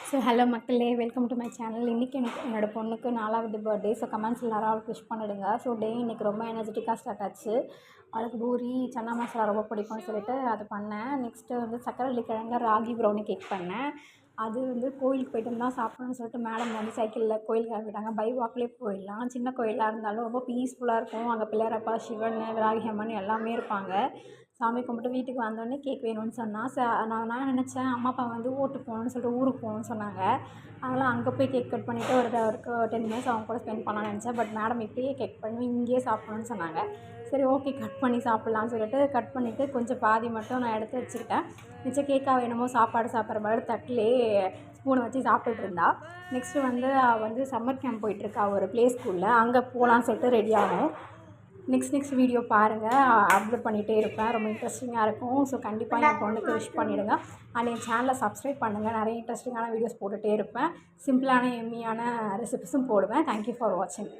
So hello மக்களே, welcome to my channel. இன்றைக்கி எனக்கு என்னோடய பொண்ணுக்கு 4வது பர்த்டே. ஸோ கமெண்ட்ஸ் எல்லாரும் அவளுக்கு விஷ் பண்ணிடுங்க. ஸோ டே இன்றைக்கி ரொம்ப எனர்ஜெட்டிக்காக ஸ்டார்ட் ஆச்சு. அவளுக்கு பூரி சன்னா மசாலா ரொம்ப பிடிக்கும்னு சொல்லிட்டு அது பண்ணேன். நெக்ஸ்ட்டு வந்து சக்கரவள்ளி கிழங்கு ராகி ப்ரௌனி கேக் பண்ணேன். அது வந்து கோயிலுக்கு போய்ட்டு தான் சாப்பிடணும்னு சொல்லிட்டு மேடம் வந்து சைக்கிளில் கோயிலுக்கு கிளம்பிட்டாங்க. பை வாக்லேயே போயிடலாம். சின்ன கோயிலாக இருந்தாலும் ரொம்ப பீஸ்ஃபுல்லாக இருக்கும். அங்கே பிள்ளையாரப்பா, சிவன், விராகி அம்மன் எல்லாமே இருப்பாங்க. சாமி கும்பிட்டு வீட்டுக்கு வந்தோடனே கேக் வேணும்னு சொன்னான். நான் நினச்சேன் அம்மா அப்பா வந்து ஓட்டு போகணுன்னு சொல்லிட்டு ஊருக்கு போகணுன்னு சொன்னாங்க. அதனால் அங்கே போய் கேக் கட் பண்ணிவிட்டு ஒரு 10 மினிட்ஸ் அவங்க கூட ஸ்பெண்ட் பண்ணலான்னு நினச்சேன். பட் மேடம் இப்படியே கேக் பண்ணி இங்கேயே சாப்பிடணுன்னு சொன்னாங்க. சரி ஓகே, கட் பண்ணி சாப்பிட்லான்னு சொல்லிட்டு கட் பண்ணிவிட்டு கொஞ்சம் பாதி மட்டும் நான் எடுத்து வச்சுக்கிட்டேன். மிச்சம் கேக்காக வேணுமோ சாப்பாடு சாப்பிட்ற மாதிரி தட்டிலே ஸ்பூனை வச்சு சாப்பிட்டுட்டு இருந்தா. நெக்ஸ்ட்டு வந்து அவள் வந்து சம்மர் கேம்ப் போயிட்டுருக்கா ஒரு ப்ளே ஸ்கூலில். அங்கே போகலான்னு சொல்லிட்டு ரெடி ஆகும். நெக்ஸ்ட் வீடியோ பாருங்கள், அப்லோட் பண்ணிகிட்டே இருப்பேன். ரொம்ப இன்ட்ரெஸ்டிங்காக இருக்கும். ஸோ கண்டிப்பாக என் பொண்ணுக்கு விஷ் பண்ணிவிடுங்க. அண்ட் என் சேனலை சப்ஸ்கிரைப் பண்ணுங்கள். நிறைய இன்ட்ரெஸ்டிங்கான வீடியோஸ் போட்டுகிட்டே இருப்பேன். சிம்பிளான எம்மியான ரெசிபிஸும் போடுவேன். தேங்க்யூ ஃபார் வாட்சிங்.